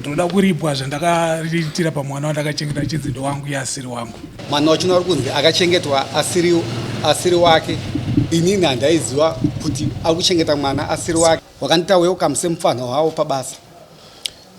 Ndoda Kuriphwa zvandakariitira pamwana wandakachengeta chidzidzo wangu yaasiri wangu. Mwana wacho ari kunzi akachengetwa asiri wake. Inini handaiziva kuti ari kuchengeta mwana asiri wake. Wakandita welcome semufana wavo pabasa.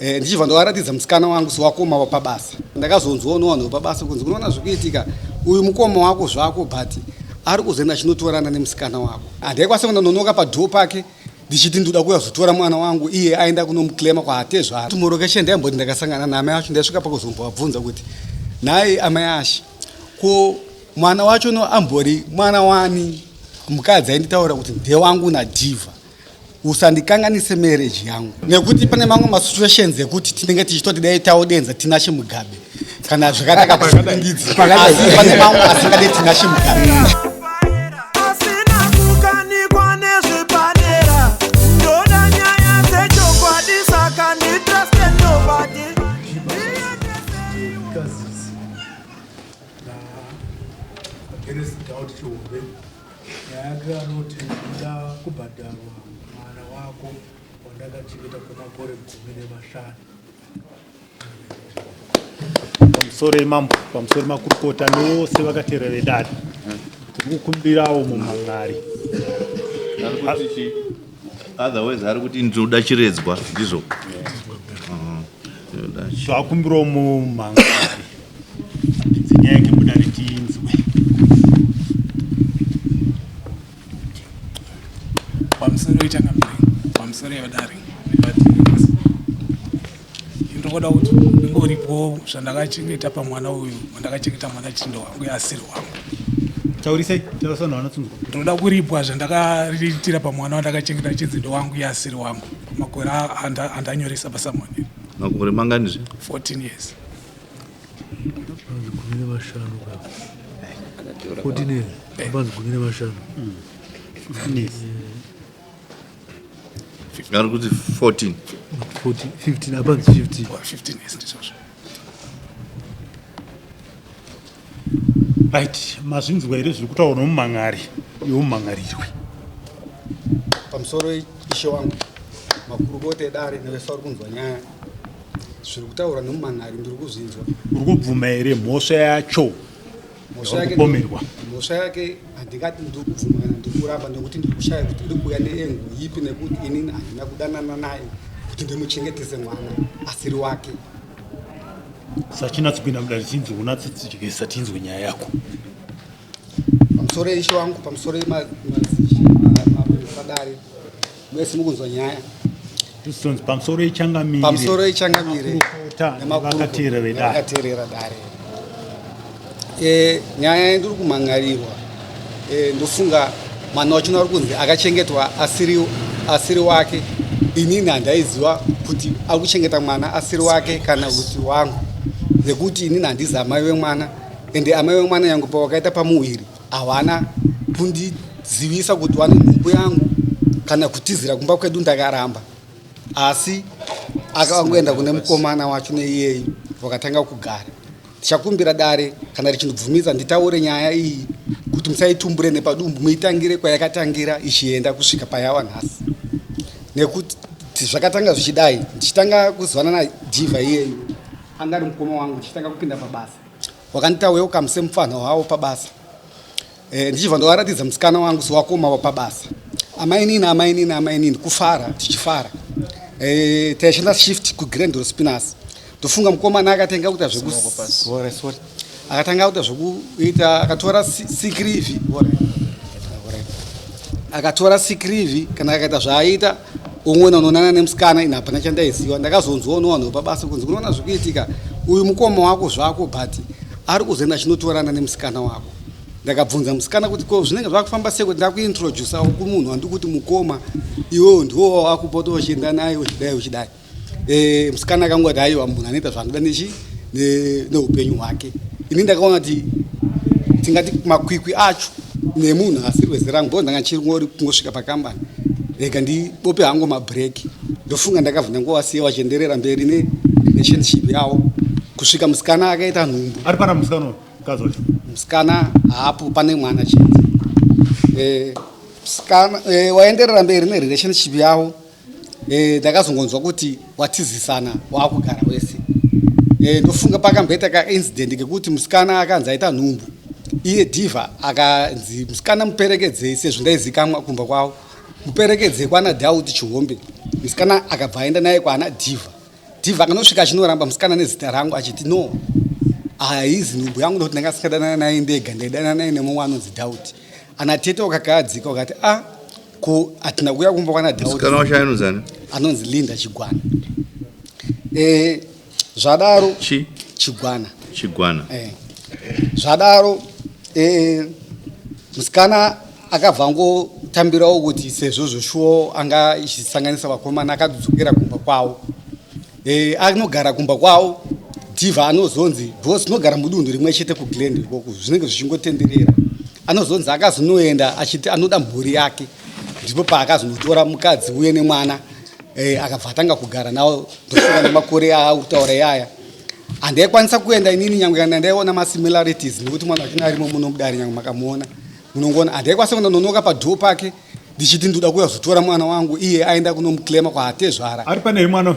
Ndichibva ndowaratidza musikana wangu sewakoma wapabasa. Ndakazonzwawo vanhu vapabasa kunzi unoona zvikuitika uyu mukoma wako zvako but ari kuzoenda achinotorana nemusikana wako. Handaikwanisa kundononoka padhoo pake ndichiti ndoda kuuya kuzotora mwana wangu iye aenda kunomuklema kwaatezvara. Tumorokeshe ndaimboti ndakasangana naamai acho ndaisvika pakuzombovabvunza kuti nhai amai ashi ko mwana wacho ambori mwana wani. Mukadzi ainditaura kuti ndewangu nadhivha usandikanganise marriage yangu nekuti pane mamwe masituations ekuti tinenge tichitoti dai taudenza tina chimugabe kana zvakanaka pazvidingidzi asi pane mamwe asingade tina chimugabe. Mwana wako wandakachengeta kwemakore 15. Pamusoro mambo, pamusoro makurukota nevose vakateerera vedare tiri kukumbirawo mumhan'ari. Otherwise ari kuti ndoda Chiredzwa ndizvo. Twakumbirawo mumhan'ari dzinyaya yekudare tinzwe. Pamusoro ichangamire pamusoro yodare ndoda kuti ndingoripo zvandakachengeta pamwana uyu wandakachengeta mwana chindo wangu yaasiri wangu. Taurisei tausana wanatsunzwa. Ndoda Kuriphwa zvandakariitira pamwana wandakachengeta chidzidzo wangu yaasiri wangu makore andanyoresa pasamoni. Makore mangani? 14 years. 14 ari kuti 14 15 abanzi 15 years ndizvozvo. Right, mazvinzwa here zviri kutaurwa nomumhan'ari yomumhan'arirwe. Pamusoro ishe wangu makurukota edare nevese vari kunzwa nyaya zviri kutaurwa nomumhan'ari ndiri kuzvinzwa. Uri kubvuma here mhosva yacho yakupomerwa? Mhosva yake handingati ndiri kubvuma kana ndiri kuramba nekuti ndiri kushaya kuti iri kuuya neengo ipi nekuti inini handina kudanana naye kuti ndimuchengetese mwana asiri wake. Sachinatsokuenda mudare tinzwe unatsotyesa tinzwe nyaya yako. Pamusoro ishe wangu pamusoro padare mese mukunzwa nyaya. Pamusoro ichangamire vakateerera dare. Nyaya yandiri kumhan'arirwa ndofunga mwana wacho ari kunzi akachengetwa asiri wake. Inini handaiziva kuti ari kuchengeta mwana asiri wake kana kuti wangu nekuti inini handizi amai vemwana ende amai vemwana yangu pawakaita pamuwiri havana kundizivisa kuti wane nhumbu yangu kana kutizira kumba kwedu ndakaramba asi akawangoenda kune mukomana wacho neiyeyu wakatanga kugara. Tichakumbira dare kana richindobvumidza nditaure nyaya iyi kuti musaitumbure nepadumbu muitangire kwayakatangira ichienda kusvika payava nhasi nekuti zvakatanga zvichidai ndichitanga kuzivana nadhivha iyeyu anga ari mukoma wangu ndichitanga kupinda pabasa. Wakandita welcome semufana wavo pabasa. Ndichibva ndowaratidza musikana wangu sewakoma wapabasa. Amainini kufara tichifara. Taishanda shift kugrand spinners. Tofunga mukomana akatenga kuita akatanga kuita zvokuita akatora sikrivi kana akaita zvaaita umwe unonana nemusikana ina hapana chandaiziva. Ndakazonzwawo nevanhu vapabasa kunzi unoona zvikuitika uyu mukoma wako zvako but ari kuzoenda achinotorana nemusikana wako. Ndakabvunza musikana kuti ko zvinenge zvakufamba seko ndakuintrodusawo kumunhu handi kuti mukoma iwewo ndiwo wakupota uchienda naye uchidai. Musikana akangoti aiwa munhu anoita zvaanoda neupenyu hwake. Ini ndakaona kuti tingati makwikwi acho nemunhu asiri wezera rangu ndanga ndichiri kungosvika pakambani rega ndibope hangu mabhireki. Ndofunga ndakabva ndangowasiya vachienderera mberi nerelationship yavo kusvika musikana akaita nhumbu. Ari pana musikana kazi wacho? Musikana haapo, pane mwana chete. Musikana waenderera mberi nerelationship yavo. ndakazongonzwa kuti watizisana wakugara wese. Ndofunga pakamboita kaincident kekuti musikana akanzi aita nhumbu. Iye Diva akanzi musikana muperekedze sezvo ndaizikamwa kumba kwawo. Muperekedze kwana Daudi Chihombe. Musikana akabva aenda naye kwana Diva. Diva akanosvika achinoramba musikana nezita rangu achiti no. Haizi nhumbu yangu ndokuti ndakasikadana naye ndega ndaidana naye nemumwe anonzi Daudi. Ana tete wakagadzika wakati ko atina kuya kumba kwana Daudi. Musikana wacho ainonzani? Anonzi Linda Chigwana. Zvadaro Chigwana. Zvadaro musikana akabva angotambirawo kuti sezvo zvoshuwo anga ichisanganisa vakomana akadzokera kumba kwawo. Anogara kumba kwawo. Diva anozonzi bosi nogara mudunhu rimwe chete kuGlen ikoko zvinenge zvichingotenderera. Anozonzi akazonoenda achiti anoda mhuri yake. Ndipo paakazonotora mukadzi uye nemwana. Akabva atanga kugara nawo ndosvika nemakore aakutaura yaya. Handaikwanisa kuenda inini nyangwe kana ndaiona masimilarities nekuti mwana wachina arimo muno mudare nyangwe makamuona. Munongona handaikwanisa kuenda nonoka padhoo pake ndichiti ndoda kuya kuzotora mwana wangu iye aenda kunomuklema kwaatezvara. Ari pane mwana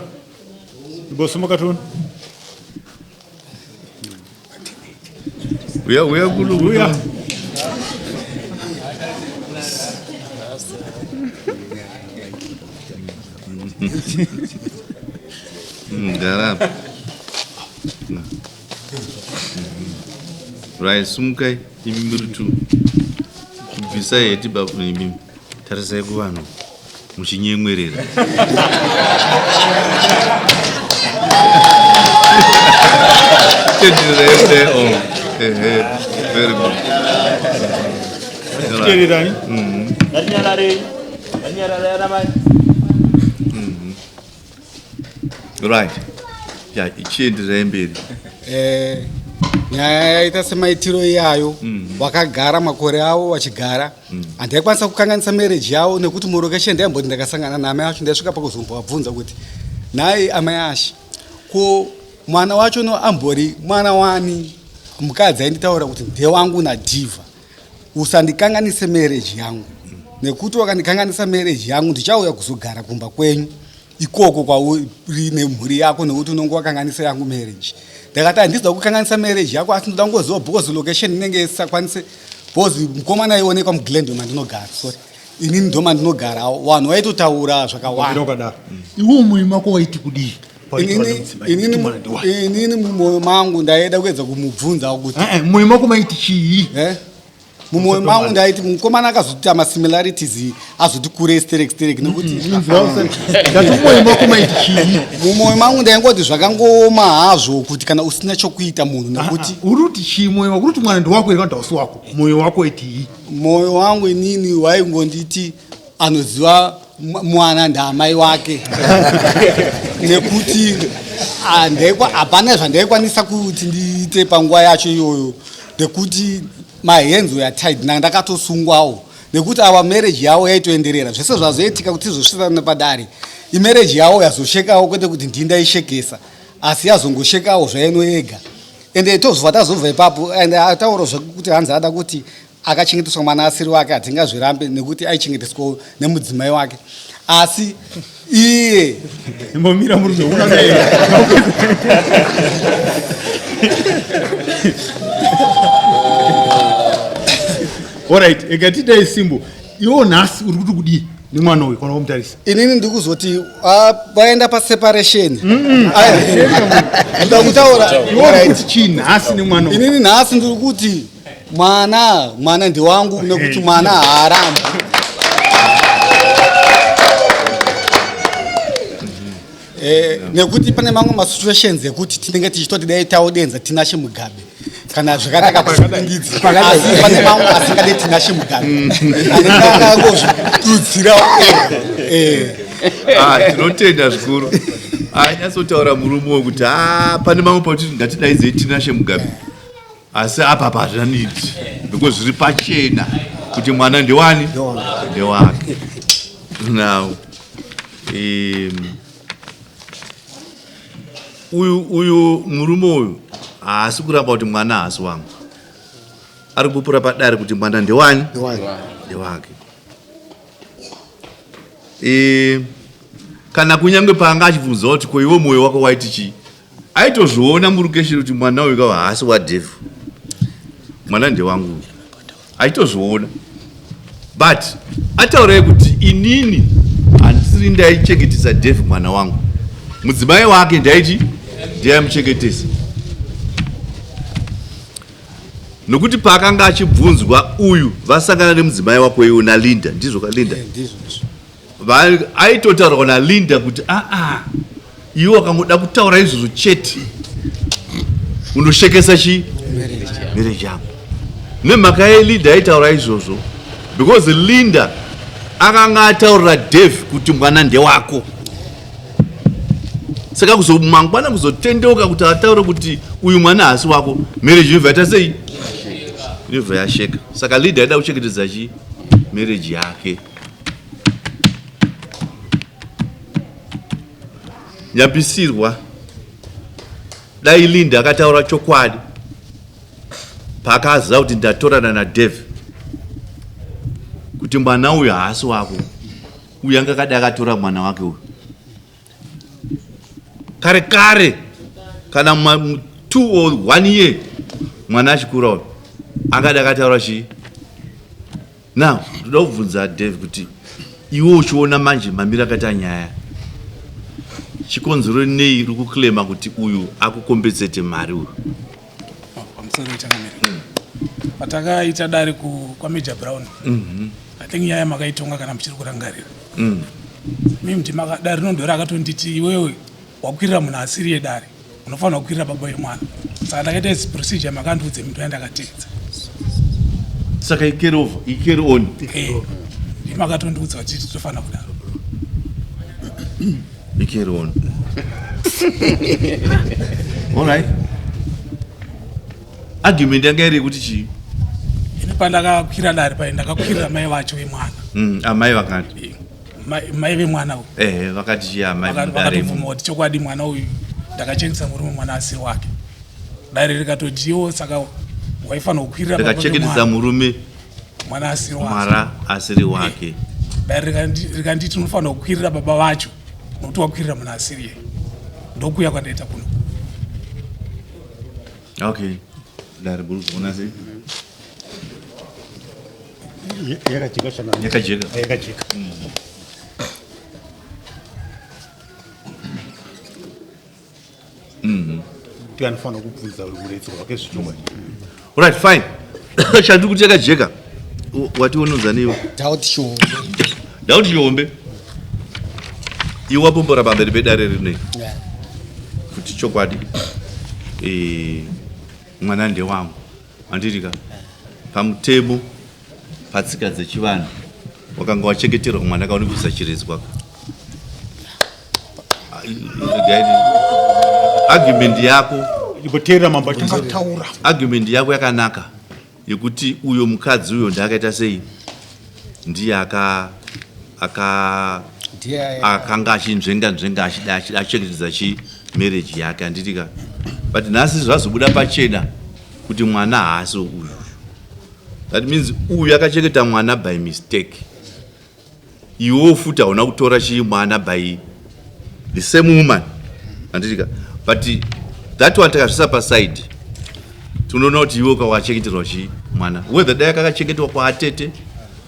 ndibosomoka toni. Uya kulu uya. Garap. Right, sumukai imirutu. Bisa yeti babu nimi. Tarisai kuwano. Mushinyemwerera. Very good. Right. Yeah, ichienderera mberi. Nyaya yaita semaitiro iyayo wakagara makore avo vachigara. Handaikwanisa kukanganisa marriage yavo nekuti mulocation ndaimboti ndakasangana naamai acho ndaisvika pakuzombovabvunza kuti nhai amai ashi ko mwana wacho ambori mwana wani. Mukadzi ainditaura kuti ndewangu naDiva usandikanganise marriage yangu nekuti wakandikanganisa marriage yangu ndichauya kuzogara kumba kwenyu ikoko kwauri nemhuri yako nekuti unonge wakanganisa yangu marriage. Ndakati handizoda kukanganisa marriage yako asi ndoda ngoziva because location inenge isakwanise because mukomana ionekwa muGlen mandinogara. Sorry, inini ndo mandinogara. Vanhu vaitotaura zvakawanda. Iwo mwoyo wako waiti kudii? Inini mumwoyo mangu ndaida kuedza kumubvunza kuti mwoyo wako maiti chii? Mumwoyo mangu ndaiti mukomana akazoti amasimilarities azoti kure sterek nekuti mwoyo wako maiti chii? Mumwoyo mangu ndaingoti zvakangooma hazvo kuti kana usina chokuita munhu nekuti uruti chii mwoyo wako? Uruti mwana ndiwako ere kana usi wako? Mwoyo wako waiti? Mwoyo wangu inini waingonditi anoziva mwana ndaamai wake nekuti hapana zvandaikwanisa kuti ndiite panguva yacho iyoyo nekuti mahenzo yatied ndakatosungwawo nekuti ava marriage yavo yaitoenderera zvese zvazoitika kuti izosvitsana padare imarriage yavo yazoshekawo kwete kuti ndindaishekesa asi yazongoshekawo zvaino yega ende tozobva tazobva ipapo ende ataura zvekuti hanzi ada kuti akachengeteswa mwana Asiri wake hatingazvirambe nekuti aichengeteswa nemudzimai wake asi iye Momira murume una Alright, ekatidai simbo. Iwo nhasi uri kuti kudii nemwana uyu kana kumutarisa? Inini ndikuzoti vaenda paseparation. Ndakutaura iwo kuti chii nhasi nemwana uyu? Inini nhasi ndiri kuti mwana ndiwangu nekuti mwana haarambi. Nekuti pane mamwe masituations ekuti tinenge tichitoti dai taudenza tinashe Mugabe kana zvakanaka kuzvipingidza asi pane mamwe asingade tinashe Mugabe anengangozvitudzira tinotenda zvikuru anyatsotaura murume wekuti pane mamwe pauti ngatidaidzei tinashe Mugabe asi apa pazvanidi because zviri pachena kuti mwana ndewani ndewake. Now uyu murume uyu haasi kuramba kuti mwana haasi wangu, ari kupupura padare kuti mwana ndewani ndewake. kana kunyange paanga achibvunza kuti ko iwe moyo wako waiti chii, aitozviona murukesheri kuti mwana uyu haasi waDevhu, mwana ndewangu, aitozviona. But ataurai kuti inini handisiri ndaichengetesa Devhu mwana wangu, mudzimai wake ndaiti ndaimuchengetesa. Nokuti paakanga achibvunzwa uyu vasangana nemudzimai wako iwe naLinda, ndizvo kaLinda, aitotaura naLinda kuti iwe wakangoda kutaura izvozvo chete unoshekesa marriage yangu. Nemhaka yeLinda aitaura izvozvo because Linda akanga ataurira Devhu kuti mwana ndewako, saka mangwana kuzotendeuka kuti ataure kuti uyu mwana haasi wako, marriage inobva yaita sei, inobva yasheka. Saka Linda aida kuchengetedza marriage yake. Nyambisirwa dai Linda akataura chokwadi paakaziva kuti ndatorana naDevhu kuti mwana uyu haasi wako, uyu anga akada akatora mwana wake uyu kare kare, kana 2 or 1 year mwana achikura uyu akada akataura chii. Now ndoda kubvunza Devhu kuti iwe uchiona manje mamira akaita nyaya, chikonzero nei uri kuklema kuti uyu akukombetsete mari uyu? Pamusoro wechakamira patakaita dare kwaMajor Brown, I think nyaya makaitonga kana muchiri kurangarira. Mimi dare rinondora akatonditi iwewe wakwirira munhu asiri yedare unofanira kukwirira baba vemwana, saka ndakaita izi procedure makandiudze mntu yandakateedza. Saka ikeri on makatondiudza kuti tinofanira kudaro. Ikeri on. Alright. Argument yanga iri kuti chii? Ine pandakakwira dare pai ndakakwirira mai vacho vemwana. Amai vakati mai vemwana uyu vakati chii amai vakatobvuma kuti chokwadi mwana uyu ndakachengetesa murume mwana asiri wake. Dare rikatotiwo saka waifanira kukwirira ndakachengetesa murume mwana asiri mwana asiri wake. Dare rikanditi unofanira kukwirira baba vacho nokuti wakwirira munhu asiriye. Ndokuya kwandaita kuno. Okay. Dare buruzona sei? Yakajeka shana. Yakajeka. Yakajeka. Tianofanira kubvunza uredzo rwake zvichokwadi. Alright, fine. Shandu kuti yakajeka. Wati unonza niwe? Dauti Shombe. Iwe wapombora pamberi pedare rinei. Kuti chokwadi mwana ndewangu, anditika pamutemo patsika dzechivanhu wakanga wachengeterwa mwana kaunobvisa Chiredzwa. Argument yako ibotera mamba takataura. Argument yako yakanaka yekuti uyo mukadzi uyo ndakaita sei ndiye akanga achinzvenga achengetedza marriage yake, anditika. But nhasi zvazobuda pachena kuti mwana haasi uyu. That means uyu akachengeta mwana by mistake. Iwo futa hauna kutora mwana by the same woman, anditika. But that one takazvisa paside, tunoona kuti iwe wakachengeterwa mwana, whether dai akachengetwa kwaatete,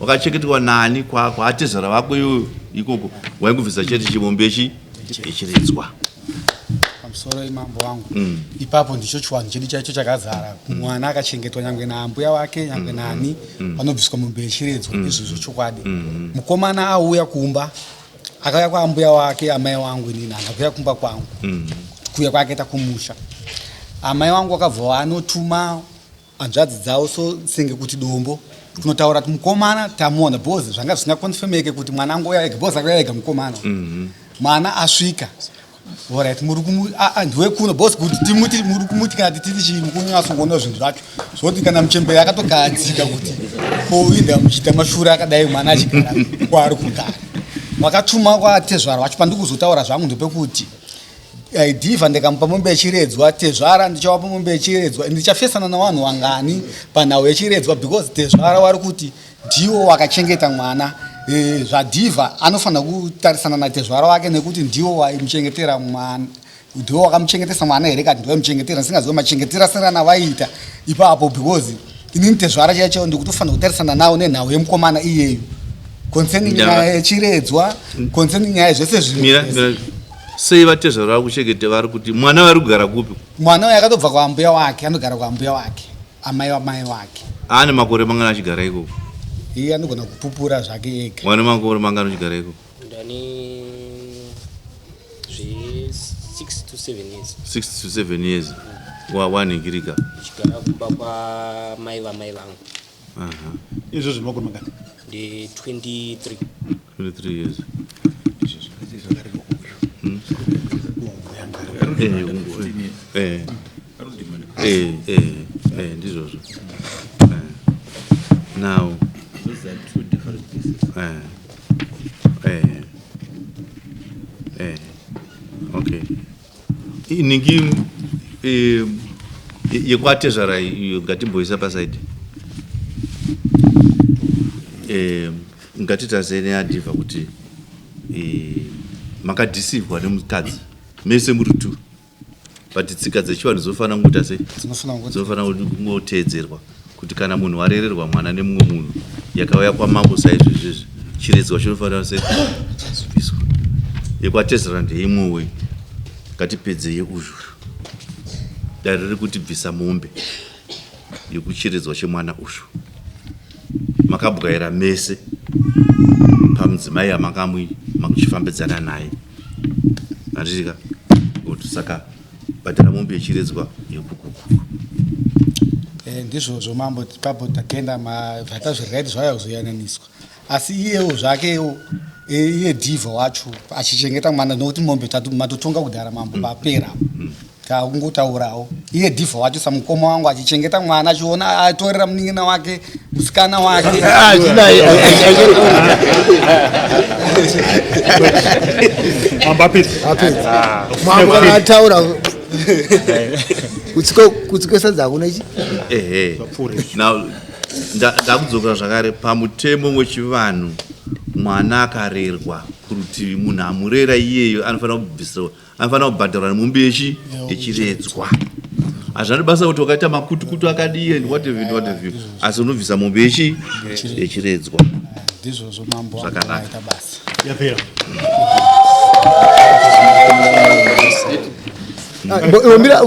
wakachengetwa nani kwaatezera vako iwe ikoko, waingobvisa chete chimombe chechiredzwa. Pamusoro imambo wangu ipapo ndicho chiwanhu chedu chaicho chakazara. Mwana akachengetwa nyangwe naambuya wake nyangwe nani panobviswa mombe yechiredzwa. Izvozvo chokwadi. Mukomana auya kumba akauya kwaambuya wake amai wangu inini akakuya kumba kwangu kuya kwakaita kumusha. Amai wangu akabva anotuma hanzvadzi dzavo so senge kuti dombo kunotaura kuti mukomana tamuona bhozi zvanga zvisina konfirmeke kuti mwana angu uya ega bhozi akuya ega mukomana. Mwana asvika alright ndiwe kuno bosi kuti timuti muri kumuti kana titi chinhu kunyasongoona zvinhu zvacho zvoti kana muchemberi akatogadzika kuti koinda muchita mashura akadai mwana achigara kwaari kugara. Wakatuma kwaTezvara wacho pandikuzotaura zvangu ndepekuti dhivha ndikamupa mombe yechiredzwa, Tezvara ndichawapa mombe yechiredzwa, ndichafesana navanhu vangani panhau yechiredzwa because Tezvara wari kuti ndiwo wakachengeta mwana zvadhivha anofanira kutarisana natezvara wake nekuti ndiwo waimuchengetera mwana, ndiwo wakamuchengetesa mwana here kati ndiwo muchengetera, singazive machengetera sirana vaita ipapo, because inini tezvara chacho ndikutofanira kutarisana nawo nenhau yemukomana iyeyu concerning nyaya yechiredzwa, concerning nyaya zvese zviri. Sei vatezvara vari kuchengeta vari kuti mwana vari kugara kupi? Mwana uyu akatobva kwambuya wake, anogara kwambuya wake, amai wamai wake. Ane makore mangana achigara ikoko? Iye anogona kupupura zvake ega. Mwana makore mangana achigara ikoko? Ndani 6 to 7 years. 6 to 7 years. Waningirika. Chigara kumba kwa mai vamai vangu. Izvo zvimakore mangana? Ndi 23. 23 years. Ndizvozvo. Now those are two different pieces. Okay. Iningi yekwatezvara iyo ngatimboisa pasaidi. Ngatitazene adhivha kuti makadhisivhwa nemukadzi mese muri tu, but tsika dzechivanhu dzofanira kuita sei? Dzofanira kungoteedzerwa kuti kana munhu warererwa mwana nemumwe munhu yakauya kwamambo saizvizvizvi, chiredzwa chinofanira kubviswa. Yekwatezera ndeimwewe, ngatipedze yeuzvu. Dare riri kuti bvisa mombe yekuchiredzwa chemwana uzvu. Makabwaira mese pamudzimai makuchifambidzana naye, handisika kuti saka bhadhara mombe yechiredzwa yekukuku. Ndizvozvo mambo papo takenda mavhata zvirikaiti zvaya kuzuyananiswa, asi iyewo zvakewo iye dhivha wacho achichengeta mwana, nokuti mombe matotonga kudhara mambo papera takungotaurawo. Iye dhivha wacho samukoma wangu achichengeta mwana, achiona atorera munin'ina wake musikana wake. Mambo akataura kutsikosadza hakuna ichi. Now ndakudzokera zvakare pamutemo wechivanhu, mwana akarerwa kurutivi munhu amurera iyeyo anofanira kubhadharwa nemombe yechiredzwa. Hazvina basa kuti wakaita makutukutu akadii and whatever, asi unobvisa mombe yechiredzwa. Ndizvozvo mambo zvakanaka basa yapera. Mira